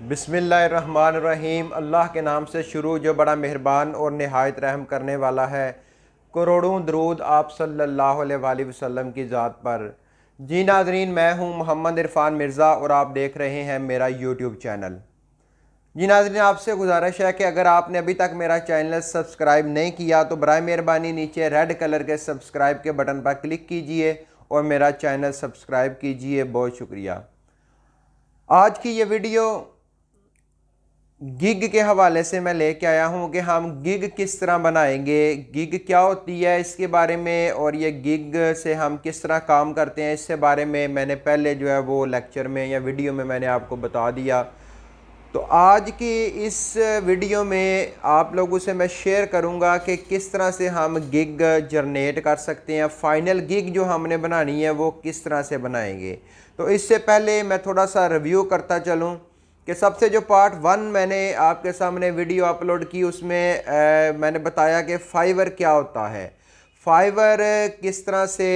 बिस्मिल्लाहिर्रहमानिर्रहीम। अल्लाह के नाम से शुरू जो बड़ा मेहरबान और नहायत रहम करने वाला है। करोड़ों दरूद आप सल्लल्लाहु अलैहि वसल्लम की ज़ात पर। जी नाज़रीन, मैं हूं मोहम्मद इरफान मिर्ज़ा और आप देख रहे हैं मेरा यूट्यूब चैनल। जी नाज़रीन, आपसे गुजारिश है कि अगर आपने अभी तक मेरा चैनल सब्सक्राइब नहीं किया तो बराए मेहरबानी नीचे रेड कलर के सब्सक्राइब के बटन पर क्लिक कीजिए और मेरा चैनल सब्सक्राइब कीजिए। बहुत शुक्रिया। आज की ये वीडियो गिग के हवाले से मैं लेके आया हूँ कि हम गिग किस तरह बनाएंगे, गिग क्या होती है इसके बारे में, और ये गिग से हम किस तरह काम करते हैं इससे बारे में मैंने पहले जो है वो लेक्चर में या वीडियो में मैंने आपको बता दिया। तो आज की इस वीडियो में आप लोगों से मैं शेयर करूंगा कि किस तरह से हम गिग जनरेट कर सकते हैं, फाइनल गिग जो हमने बनानी है वो किस तरह से बनाएंगे। तो इससे पहले मैं थोड़ा सा रिव्यू करता चलूं कि सबसे जो पार्ट 1 मैंने आपके सामने वीडियो अपलोड की उसमें मैंने बताया कि फाइवर क्या होता है, फाइवर किस तरह से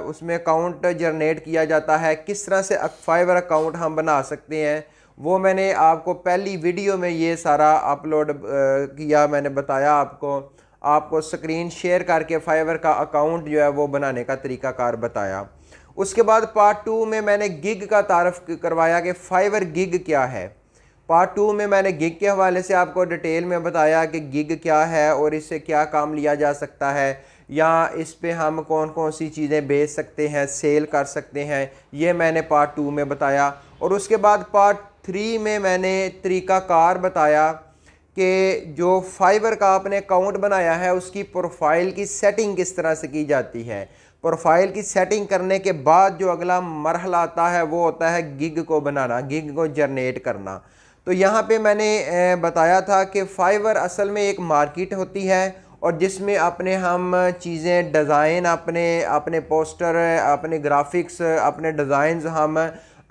उसमें अकाउंट जनरेट किया जाता है, किस तरह से फाइवर अकाउंट हम बना सकते हैं, वो मैंने आपको पहली वीडियो में ये सारा अपलोड किया। मैंने बताया आपको स्क्रीन शेयर करके फाइवर का अकाउंट जो है वो बनाने का तरीकाकार बताया। उसके बाद पार्ट 2 में मैंने गिग का तारफ़ करवाया कि फाइवर गिग क्या है। पार्ट 2 में मैंने गिग के हवाले से आपको डिटेल में बताया कि गिग क्या है और इससे क्या काम लिया जा सकता है, या इस पे हम कौन कौन सी चीज़ें बेच सकते हैं, सेल कर सकते हैं, ये मैंने पार्ट 2 में बताया। और उसके बाद पार्ट 3 में मैंने तरीक़ाकार बताया कि जो फाइवर का आपने अकाउंट बनाया है उसकी प्रोफाइल की सेटिंग किस तरह से की जाती है। प्रोफाइल की सेटिंग करने के बाद जो अगला मरहला आता है वो होता है गिग को बनाना, गिग को जनरेट करना। तो यहाँ पे मैंने बताया था कि फाइवर असल में एक मार्केट होती है और जिसमें अपने हम चीज़ें डिज़ाइन अपने पोस्टर, अपने ग्राफिक्स, अपने डिज़ाइंस हम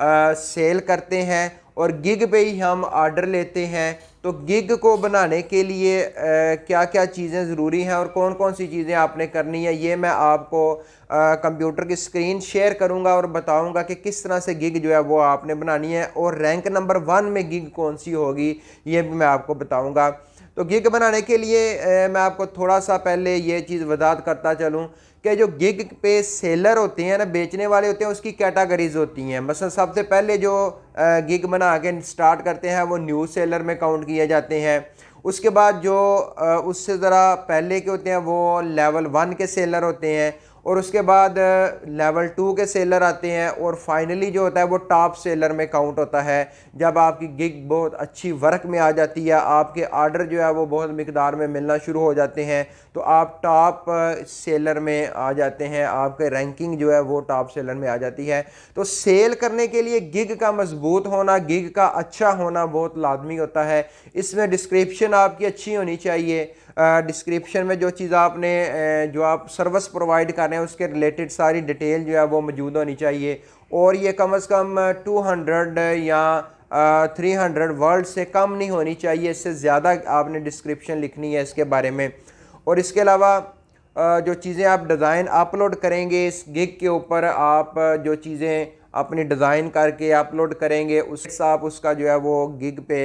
सेल करते हैं और गिग पे ही हम आर्डर लेते हैं। तो गिग को बनाने के लिए क्या क्या चीज़ें ज़रूरी हैं और कौन कौन सी चीज़ें आपने करनी है, ये मैं आपको कंप्यूटर की स्क्रीन शेयर करूंगा और बताऊंगा कि किस तरह से गिग जो है वो आपने बनानी है, और रैंक नंबर 1 में गिग कौन सी होगी ये भी मैं आपको बताऊंगा। तो गिग बनाने के लिए मैं आपको थोड़ा सा पहले ये चीज़ वजाहत करता चलूँ कि जो गिग पे सेलर होते हैं ना, बेचने वाले होते हैं, उसकी कैटेगरीज होती हैं। मसलन सबसे पहले जो गिग बना के स्टार्ट करते हैं वो न्यू सेलर में काउंट किए जाते हैं। उसके बाद जो उससे ज़रा पहले के होते हैं वो लेवल 1 के सेलर होते हैं, और उसके बाद लेवल 2 के सेलर आते हैं, और फाइनली जो होता है वो टॉप सेलर में काउंट होता है। जब आपकी गिग बहुत अच्छी वर्क में आ जाती है, आपके आर्डर जो है वो बहुत मिकदार में मिलना शुरू हो जाते हैं, तो आप टॉप सेलर में आ जाते हैं, आपके रैंकिंग जो है वो टॉप सेलर में आ जाती है। तो सेल करने के लिए गिग का मजबूत होना, गिग का अच्छा होना बहुत लाजमी होता है। इसमें डिस्क्रिप्शन आपकी अच्छी होनी चाहिए। डिस्क्रिप्शन में जो चीज़ आपने जो आप सर्विस प्रोवाइड कर रहे हैं उसके रिलेटेड सारी डिटेल जो है वो मौजूद होनी चाहिए, और ये कम से कम 200 या 300 वर्ड से कम नहीं होनी चाहिए। इससे ज़्यादा आपने डिस्क्रिप्शन लिखनी है इसके बारे में। और इसके अलावा जो चीज़ें आप डिज़ाइन अपलोड करेंगे इस गिग के ऊपर, आप जो चीज़ें अपनी डिज़ाइन करके अपलोड करेंगे उससे आप उसका जो है वो गिग पे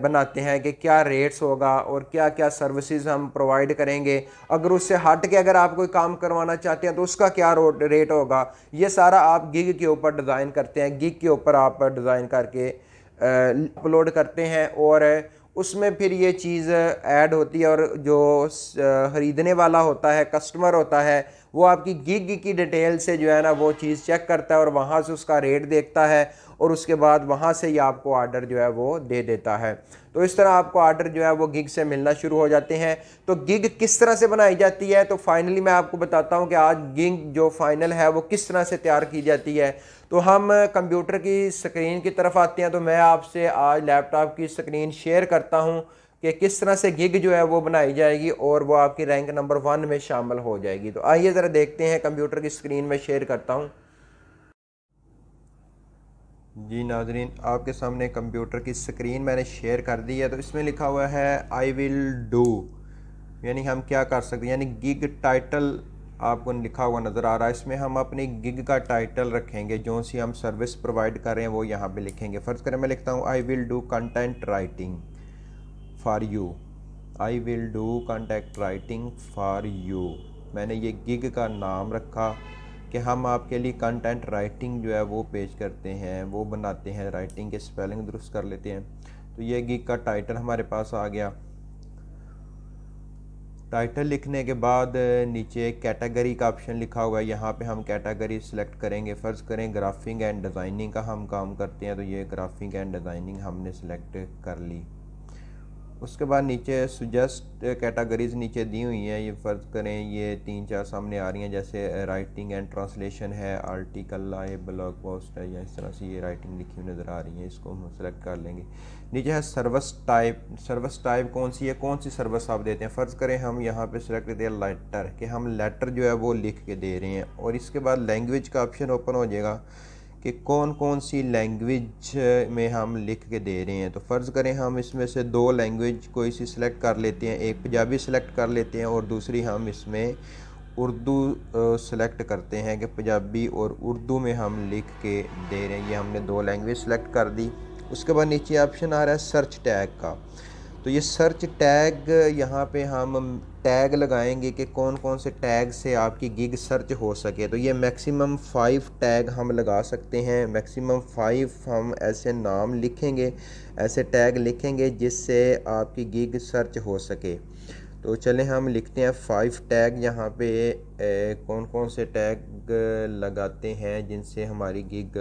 बनाते हैं कि क्या रेट्स होगा और क्या क्या सर्विसेज हम प्रोवाइड करेंगे। अगर उससे हट के अगर आप कोई काम करवाना चाहते हैं तो उसका क्या रेट होगा, ये सारा आप गिग के ऊपर डिज़ाइन करते हैं। गिग के ऊपर आप डिज़ाइन करके अपलोड करते हैं और उसमें फिर ये चीज़ ऐड होती है, और जो ख़रीदने वाला होता है, कस्टमर होता है, वो आपकी गिग की डिटेल से जो है ना वो चीज़ चेक करता है और वहाँ से उसका रेट देखता है, और उसके बाद वहाँ से ही आपको आर्डर जो है वो दे देता है। तो इस तरह आपको आर्डर जो है वो गिग से मिलना शुरू हो जाते हैं। तो गिग किस तरह से बनाई जाती है, तो फाइनली मैं आपको बताता हूँ कि आज गिग जो फाइनल है वो किस तरह से तैयार की जाती है। तो हम कंप्यूटर की स्क्रीन की तरफ आते हैं। तो मैं आपसे आज लैपटॉप की स्क्रीन शेयर करता हूँ कि किस तरह से गिग जो है वो बनाई जाएगी और वो आपकी रैंक नंबर 1 में शामिल हो जाएगी। तो आइए ज़रा देखते हैं, कंप्यूटर की स्क्रीन में शेयर करता हूँ। जी नाजरीन, आपके सामने कंप्यूटर की स्क्रीन मैंने शेयर कर दी है। तो इसमें लिखा हुआ है आई विल डू, यानी हम क्या कर सकते हैं, यानी गिग टाइटल आपको लिखा हुआ नज़र आ रहा है, इसमें हम अपनी गिग का टाइटल रखेंगे, जो सी हम सर्विस प्रोवाइड कर रहे हैं वो यहाँ पे लिखेंगे। फ़र्ज़ करें मैं लिखता हूँ I will do content writing for you, I will do content writing for you. मैंने ये गिग का नाम रखा कि हम आपके लिए कंटेंट राइटिंग जो है वो पेश करते हैं, वो बनाते हैं, राइटिंग के स्पेलिंग दुरुस्त कर लेते हैं। तो ये गिग का टाइटल हमारे पास आ गया। टाइटल लिखने के बाद नीचे कैटेगरी का ऑप्शन लिखा हुआ है, यहाँ पे हम कैटेगरी सिलेक्ट करेंगे। फ़र्ज़ करें ग्राफिंग एंड डिज़ाइनिंग का हम काम करते हैं, तो ये ग्राफिंग एंड डिज़ाइनिंग हमने सिलेक्ट कर ली। उसके बाद नीचे सुजेस्ट कैटेगरीज़ नीचे दी हुई हैं, ये फ़र्ज़ करें ये 3-4 सामने आ रही हैं, जैसे राइटिंग एंड ट्रांसलेशन है, आर्टिकल है, ब्लॉग पोस्ट है, या इस तरह से ये राइटिंग लिखी हुई नज़र आ रही है, इसको हम सेलेक्ट कर लेंगे। नीचे है सर्विस टाइप। सर्विस टाइप कौन सी है, कौन सी सर्विस आप देते हैं। फ़र्ज़ करें हम यहाँ पे सेलेक्ट करते हैं लेटर, कि हम लेटर जो है वो लिख के दे रहे हैं। और इसके बाद लैंग्वेज का ऑप्शन ओपन हो जाएगा कि कौन कौन सी लैंग्वेज में हम लिख के दे रहे हैं। तो फ़र्ज़ करें हम इसमें से 2 लैंग्वेज कोई सी सिलेक्ट कर लेते हैं, एक पंजाबी सिलेक्ट कर लेते हैं और दूसरी हम इसमें उर्दू सेलेक्ट करते हैं कि पंजाबी और उर्दू में हम लिख के दे रहे हैं। ये हमने 2 लैंग्वेज सेलेक्ट कर दी। उसके बाद नीचे ऑप्शन आ रहा है सर्च टैग का। तो ये सर्च टैग, यहाँ पे हम टैग लगाएंगे कि कौन कौन से टैग से आपकी गिग सर्च हो सके। तो ये मैक्सिमम 5 टैग हम लगा सकते हैं, मैक्सिमम 5 हम ऐसे नाम लिखेंगे, ऐसे टैग लिखेंगे जिससे आपकी गिग सर्च हो सके। तो चलें हम लिखते हैं 5 टैग यहाँ पे। कौन कौन से टैग लगाते हैं जिनसे हमारी गिग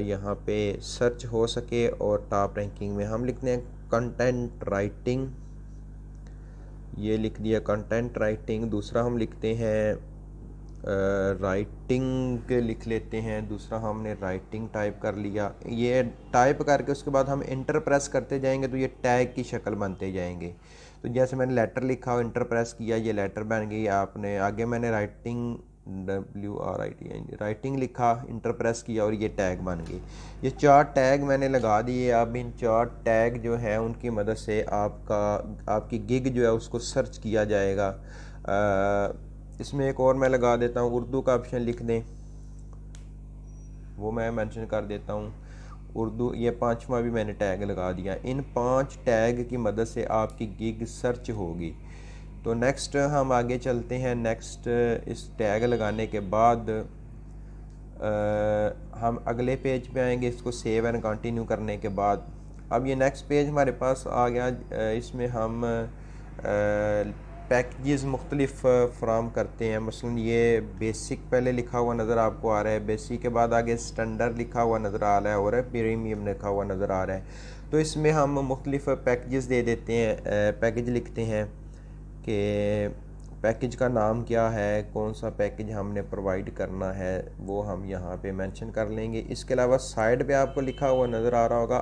यहाँ पे सर्च हो सके। और टॉप रैंकिंग में हम लिखते हैं कंटेंट राइटिंग, ये लिख दिया कंटेंट राइटिंग। दूसरा हम लिखते हैं राइटिंग लिख लेते हैं, दूसरा हमने राइटिंग टाइप कर लिया। ये टाइप करके उसके बाद हम इंटर प्रेस करते जाएंगे तो ये टैग की शक्ल बनते जाएंगे। तो जैसे मैंने लेटर लिखा और इंटर प्रेस किया, ये लेटर बन गई। आपने आगे मैंने राइटिंग राइटिंग लिखा, इंटर प्रेस किया और ये टैग बन गई। ये 4 टैग मैंने लगा दिए। अब इन 4 टैग जो है उनकी मदद से आपकी गिग जो है उसको सर्च किया जाएगा। इसमें एक और मैं लगा देता हूँ, उर्दू का ऑप्शन लिख दें, वो मैं मेंशन कर देता हूँ उर्दू। ये 5वां भी मैंने टैग लगा दिया। इन 5 टैग की मदद से आपकी गिग सर्च होगी। तो नेक्स्ट हम आगे चलते हैं। नेक्स्ट इस टैग लगाने के बाद हम अगले पेज पे आएंगे, इसको सेव एंड कंटिन्यू करने के बाद। अब ये नेक्स्ट पेज हमारे पास आ गया। इसमें हम पैकेजेस मुख्तलिफ फ्राहम करते हैं। मसलन ये बेसिक पहले लिखा हुआ नज़र आपको आ रहा है, बेसिक के बाद आगे स्टैंडर्ड लिखा हुआ नज़र आ रहा है और प्रीमियम लिखा हुआ नज़र आ रहा है। तो इसमें हम मुख्तलिफ पैकेजेस दे देते हैं। पैकेज लिखते हैं कि पैकेज का नाम क्या है, कौन सा पैकेज हमने प्रोवाइड करना है, वो हम यहाँ पे मेंशन कर लेंगे। इसके अलावा साइड पे आपको लिखा हुआ नज़र आ रहा होगा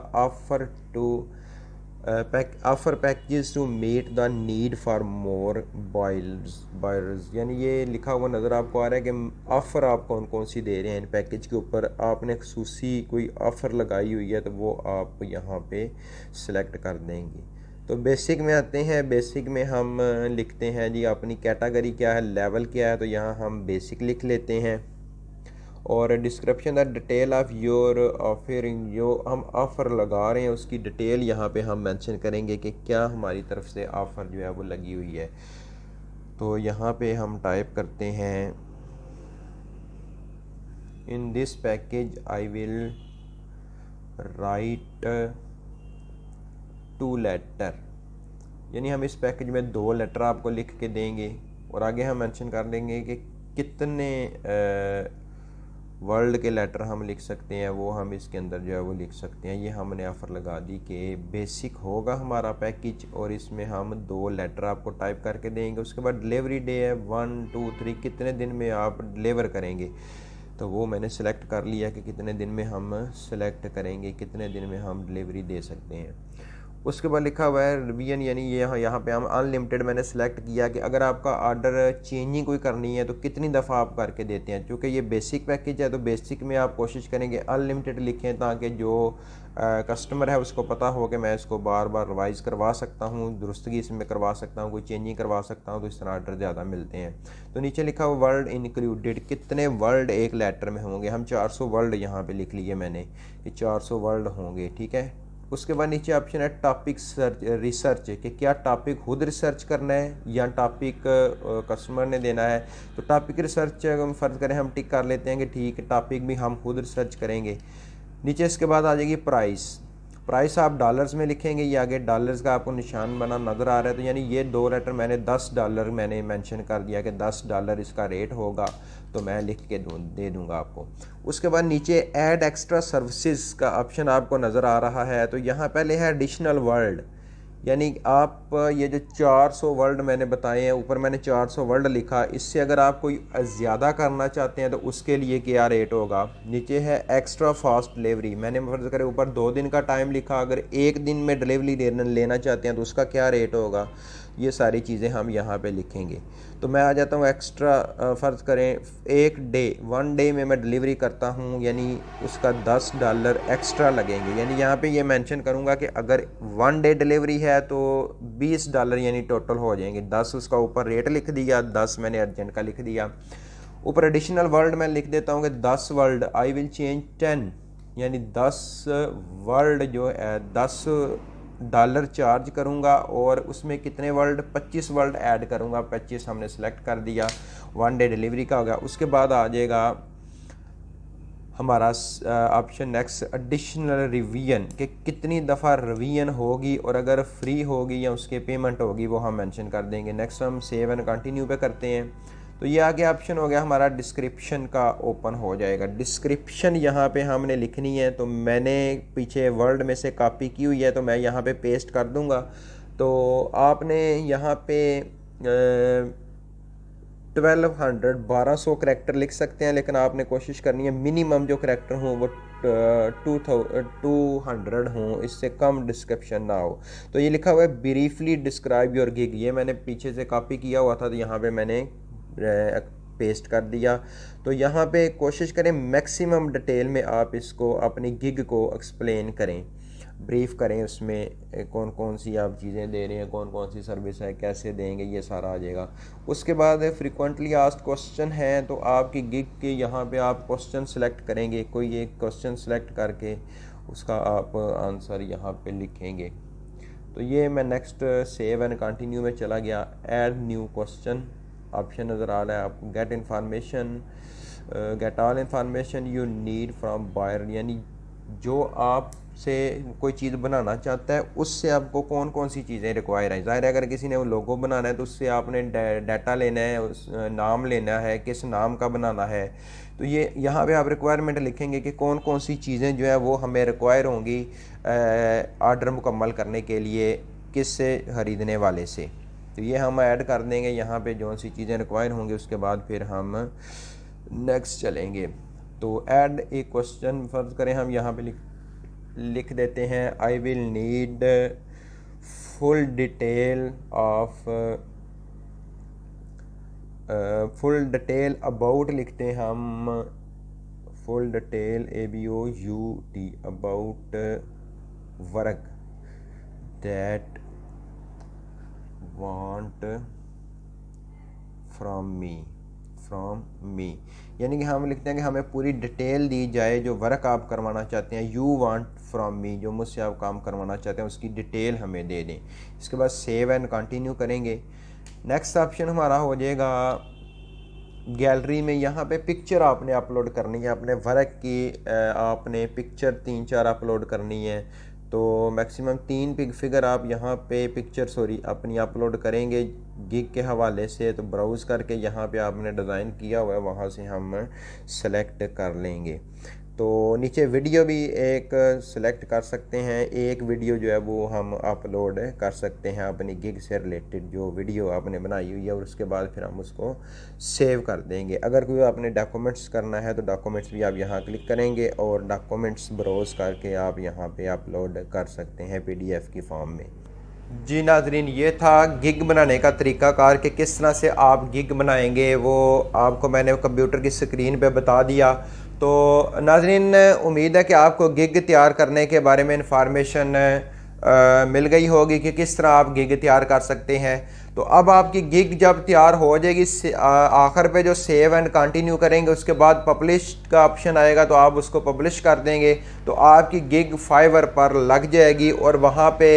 offer packages to meet the need for more buyers, यानी ये लिखा हुआ नज़र आपको आ रहा है कि ऑफ़र आप कौन कौन सी दे रहे हैं इन पैकेज के ऊपर। आपने खसूसी कोई ऑफ़र लगाई हुई है तो वो आप यहाँ पे सिलेक्ट कर देंगे। तो बेसिक में आते हैं। बेसिक में हम लिखते हैं जी अपनी कैटेगरी क्या है, लेवल क्या है, तो यहाँ हम बेसिक लिख लेते हैं। और description the detail of your offering, जो हम ऑफ़र लगा रहे हैं उसकी डिटेल यहाँ पे हम मेंशन करेंगे कि क्या हमारी तरफ से ऑफ़र जो है वो लगी हुई है। तो यहाँ पे हम टाइप करते हैं in this package I will write 2 letter, यानी हम इस पैकेज में 2 लेटर आपको लिख के देंगे। और आगे हम मेंशन कर देंगे कि कितने वर्ल्ड के लेटर हम लिख सकते हैं, वो हम इसके अंदर जो है वो लिख सकते हैं। ये हमने ऑफ़र लगा दी कि बेसिक होगा हमारा पैकेज और इसमें हम 2 लेटर आपको टाइप करके देंगे। उसके बाद डिलीवरी डे है 1 2 3, कितने दिन में आप डिलीवर करेंगे, तो वो मैंने सेलेक्ट कर लिया कि कितने दिन में हम सेलेक्ट करेंगे, कितने दिन में हम डिलीवरी दे सकते हैं। उसके बाद लिखा हुआ है रिवीजन, यानी ये यहाँ पे हम अनलिमिटेड मैंने सेलेक्ट किया कि अगर आपका ऑर्डर चेंजिंग कोई करनी है तो कितनी दफ़ा आप करके देते हैं। क्योंकि ये बेसिक पैकेज है तो बेसिक में आप कोशिश करेंगे अनलिमिटेड लिखें, ताकि जो कस्टमर है उसको पता हो कि मैं इसको बार बार रिवाइज़ करवा सकता हूँ, दुरुस्तगी इसमें करवा सकता हूँ, कोई चेंजिंग करवा सकता हूँ, तो इस तरह ऑर्डर ज़्यादा मिलते हैं। तो नीचे लिखा हुआ वर्ड इंक्लूडेड, कितने वर्ड एक लेटर में होंगे। हम 400 वर्ड यहाँ पे लिख लिए मैंने कि 400 वर्ड होंगे, ठीक है। उसके बाद नीचे ऑप्शन है टॉपिक रिसर्च, कि क्या टॉपिक खुद रिसर्च करना है या टॉपिक कस्टमर ने देना है। तो टॉपिक रिसर्च हम फ़र्ज़ करें हम टिक कर लेते हैं कि ठीक है टॉपिक भी हम खुद रिसर्च करेंगे। नीचे इसके बाद आ जाएगी प्राइस आप डॉलर्स में लिखेंगे, ये आगे डॉलर्स का आपको निशान बना नज़र आ रहा है। तो यानी ये 2 लेटर मैंने $10 मैंने मेंशन कर दिया कि $10 इसका रेट होगा, तो मैं लिख के दे दूंगा आपको। उसके बाद नीचे ऐड एक्स्ट्रा सर्विसेज का ऑप्शन आपको नज़र आ रहा है। तो यहाँ पहले है एडिशनल वर्ड, यानी आप ये जो 400 वर्ड मैंने बताए हैं, ऊपर मैंने 400 वर्ड लिखा, इससे अगर आप कोई ज़्यादा करना चाहते हैं तो उसके लिए क्या रेट होगा। नीचे है एक्स्ट्रा फास्ट डिलीवरी, मैंने फर्ज करें ऊपर 2 दिन का टाइम लिखा, अगर 1 दिन में डिलीवरी लेना चाहते हैं तो उसका क्या रेट होगा। ये सारी चीज़ें हम यहाँ पे लिखेंगे। तो मैं आ जाता हूँ एक्स्ट्रा, फ़र्ज़ करें 1 डे में मैं डिलीवरी करता हूँ, यानी उसका $10 एक्स्ट्रा लगेंगे। यानी यहाँ पे ये मेंशन करूँगा कि अगर 1 डे डिलीवरी है तो $20 यानी टोटल हो जाएंगे। 10 उसका ऊपर रेट लिख दिया, 10 मैंने अर्जेंट का लिख दिया। ऊपर एडिशनल वर्ड मैं लिख देता हूँ कि 10 वर्ड, आई विल चेंज 10, यानी 10 वर्ड जो है $10 चार्ज करूँगा, और उसमें कितने वर्ड, 25 वर्ड ऐड करूँगा। 25 हमने सेलेक्ट कर दिया, 1 डे डिलीवरी का हो गया। उसके बाद आ जाएगा हमारा ऑप्शन नेक्स्ट एडिशनल रिवीजन, कि कितनी दफ़ा रिवीजन होगी, और अगर फ्री होगी या उसके पेमेंट होगी वो हम मेंशन कर देंगे। नेक्स्ट हम सेव एंड कंटिन्यू पे करते हैं। तो ये आगे ऑप्शन हो गया हमारा डिस्क्रिप्शन का, ओपन हो जाएगा। डिस्क्रिप्शन यहाँ पे हमने लिखनी है, तो मैंने पीछे वर्ड में से कॉपी की हुई है, तो मैं यहाँ पे पेस्ट कर दूँगा। तो आपने यहाँ पे 1200 करैक्टर लिख सकते हैं, लेकिन आपने कोशिश करनी है मिनिमम जो करैक्टर हों वो 200 हों, इससे कम डिस्क्रिप्शन ना हो। तो ये लिखा हुआ है ब्रीफली डिस्क्राइब योर गिग, ये मैंने पीछे से कॉपी किया हुआ था, तो यहाँ पे मैंने पेस्ट कर दिया। तो यहाँ पे कोशिश करें मैक्सिमम डिटेल में आप इसको अपनी गिग को एक्सप्लेन करें, ब्रीफ करें, उसमें कौन कौन सी आप चीज़ें दे रहे हैं, कौन कौन सी सर्विस है, कैसे देंगे, ये सारा आ जाएगा। उसके बाद फ्रीक्वेंटली आस्क्ड क्वेश्चन है, तो आपकी गिग के यहाँ पे आप क्वेश्चन सेलेक्ट करेंगे, कोई एक क्वेश्चन सेलेक्ट करके उसका आप आंसर यहाँ पे लिखेंगे। तो ये मैं नेक्स्ट सेव एंड कंटिन्यू में चला गया। ऐड न्यू क्वेश्चन ऑप्शन नज़र आ रहा है आपको। Get all information you need from buyer, यानी जो आप से कोई चीज़ बनाना चाहता है उससे आपको कौन कौन सी चीज़ें रिक्वायर हैं। ज़ाहिर है अगर किसी ने वो लोगो बनाना है तो उससे आपने डाटा लेना है, उस नाम लेना है, किस नाम का बनाना है। तो ये यहाँ पे आप रिक्वायरमेंट लिखेंगे कि कौन कौन सी चीज़ें जो है वो हमें रिक्वायर होंगी ऑर्डर मुकम्मल करने के लिए, किस से, ख़रीदने वाले से। तो ये हम ऐड कर देंगे यहाँ पे जो सी चीज़ें रिक्वायर होंगी, उसके बाद फिर हम नेक्स्ट चलेंगे। तो ऐड एक क्वेश्चन फ़र्ज करें हम यहाँ पे लिख देते हैं, I will need full detail about, लिखते हैं हम full detail ABOUT about work that want from me, यानी कि हम लिखते हैं कि हमें पूरी डिटेल दी जाए जो वर्क आप करवाना चाहते हैं। यू वांट फ्रॉम मी, जो मुझसे आप काम करवाना चाहते हैं उसकी डिटेल हमें दे दें। इसके बाद सेव एंड कंटिन्यू करेंगे। नेक्स्ट ऑप्शन हमारा हो जाएगा गैलरी में। यहाँ पे पिक्चर आपने अपलोड करनी है अपने वर्क की, आपने पिक्चर 3-4 अपलोड करनी है। तो मैक्सिमम 3 फिगर आप यहाँ पे पिक्चर अपनी अपलोड करेंगे गिग के हवाले से। तो ब्राउज़ करके यहाँ पे आपने डिज़ाइन किया हुआ है वहाँ से हम सेलेक्ट कर लेंगे। तो नीचे वीडियो भी एक सिलेक्ट कर सकते हैं, एक वीडियो जो है वो हम अपलोड कर सकते हैं अपनी गिग से रिलेटेड जो वीडियो आपने बनाई हुई है, और उसके बाद फिर हम उसको सेव कर देंगे। अगर कोई आपने डॉक्यूमेंट्स करना है तो डॉक्यूमेंट्स भी आप यहाँ क्लिक करेंगे और डॉक्यूमेंट्स ब्राउज़ करके आप यहाँ पे अपलोड कर सकते हैं PDF की फॉर्म में। जी नाजरीन, ये था गिग बनाने का तरीक़ाकार कि किस तरह से आप गिग बनाएंगे, वो आपको मैंने कंप्यूटर की स्क्रीन पे बता दिया। तो नाजरीन, उम्मीद है कि आपको गिग तैयार करने के बारे में इंफॉर्मेशन मिल गई होगी कि किस तरह आप गिग तैयार कर सकते हैं। तो अब आपकी गिग जब तैयार हो जाएगी, आखिर पे जो सेव एंड कंटिन्यू करेंगे, उसके बाद पब्लिश का ऑप्शन आएगा तो आप उसको पब्लिश कर देंगे तो आपकी गिग फाइवर पर लग जाएगी। और वहाँ पे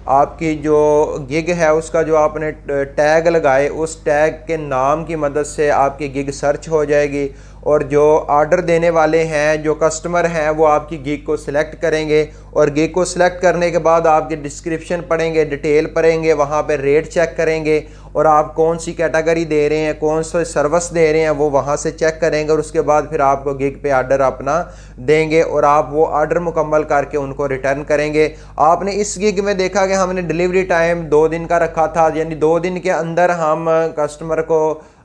आपकी जो गिग है उसका जो आपने टैग लगाए, उस टैग के नाम की मदद से आपकी गिग सर्च हो जाएगी, और जो ऑर्डर देने वाले हैं, जो कस्टमर हैं, वो आपकी गिग को सिलेक्ट करेंगे। और गिग को सिलेक्ट करने के बाद आपकी डिस्क्रिप्शन पढ़ेंगे, डिटेल पढ़ेंगे, वहाँ पे रेट चेक करेंगे, और आप कौन सी कैटेगरी दे रहे हैं, कौन सा सर्विस दे रहे हैं, वो वहाँ से चेक करेंगे। और उसके बाद फिर आपको गिग पे ऑर्डर अपना देंगे और आप वो ऑर्डर मुकम्मल करके उनको रिटर्न करेंगे। आपने इस गिग में देखा कि हमने डिलीवरी टाइम 2 दिन का रखा था, यानी 2 दिन के अंदर हम कस्टमर को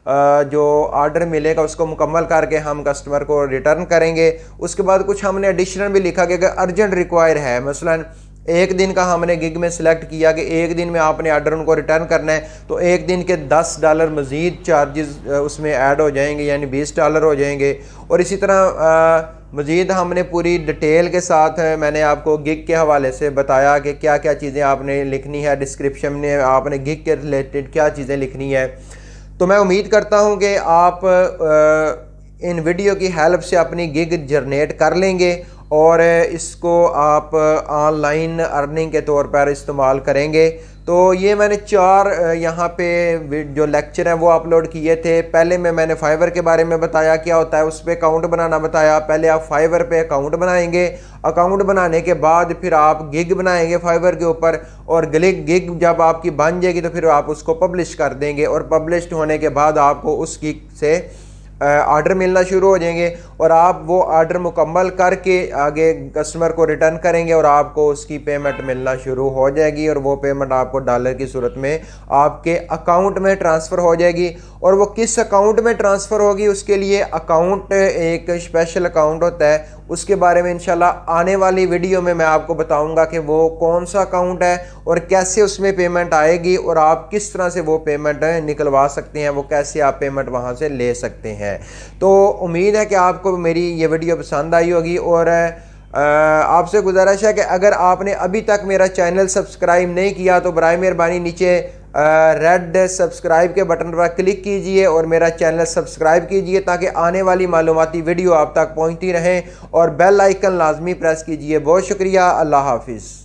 जो ऑर्डर मिलेगा उसको मुकम्मल करके हम कस्टमर को रिटर्न करेंगे। उसके बाद कुछ हमने एडिशनल भी लिखा कि अगर अर्जेंट रिक्वायर है, मसलन 1 दिन का हमने गिग में सिलेक्ट किया कि 1 दिन में आपने ऑर्डर उनको रिटर्न करना है, तो 1 दिन के $10 मज़ीद चार्जेस उसमें ऐड हो जाएंगे, यानी $20 हो जाएंगे। और इसी तरह मज़ीद हमने पूरी डिटेल के साथ मैंने आपको गिग के हवाले से बताया कि क्या क्या चीज़ें आपने लिखनी है, डिस्क्रिप्शन में आपने गिग के रिलेटेड क्या चीज़ें लिखनी है। तो मैं उम्मीद करता हूं कि आप इन वीडियो की हेल्प से अपनी गिग जनरेट कर लेंगे और इसको आप ऑनलाइन अर्निंग के तौर पर इस्तेमाल करेंगे। तो ये मैंने 4 यहाँ पे जो लेक्चर हैं वो अपलोड किए थे। पहले में मैंने फाइवर के बारे में बताया क्या होता है, उस पर अकाउंट बनाना बताया। पहले आप फाइवर पे अकाउंट बनाएंगे, अकाउंट बनाने के बाद फिर आप गिग बनाएंगे फाइवर के ऊपर, और गिग जब आपकी बन जाएगी तो फिर आप उसको पब्लिश कर देंगे, और पब्लिश होने के बाद आपको उस गिग से ऑर्डर मिलना शुरू हो जाएंगे, और आप वो ऑर्डर मुकम्मल करके आगे कस्टमर को रिटर्न करेंगे और आपको उसकी पेमेंट मिलना शुरू हो जाएगी। और वो पेमेंट आपको डॉलर की सूरत में आपके अकाउंट में ट्रांसफ़र हो जाएगी। और वो किस अकाउंट में ट्रांसफ़र होगी, उसके लिए अकाउंट एक स्पेशल अकाउंट होता है, उसके बारे में इंशाल्लाह आने वाली वीडियो में मैं आपको बताऊंगा कि वो कौन सा अकाउंट है और कैसे उसमें पेमेंट आएगी, और आप किस तरह से वो पेमेंट निकलवा सकते हैं, वो कैसे आप पेमेंट वहां से ले सकते हैं। तो उम्मीद है कि आपको मेरी ये वीडियो पसंद आई होगी, और आपसे गुजारिश है कि अगर आपने अभी तक मेरा चैनल सब्सक्राइब नहीं किया तो बराए मेहरबानी नीचे रेड सब्सक्राइब के बटन पर क्लिक कीजिए और मेरा चैनल सब्सक्राइब कीजिए, ताकि आने वाली मालूमाती वीडियो आप तक पहुंचती रहें, और बेल आइकन लाजमी प्रेस कीजिए। बहुत शुक्रिया, अल्लाह हाफिज़।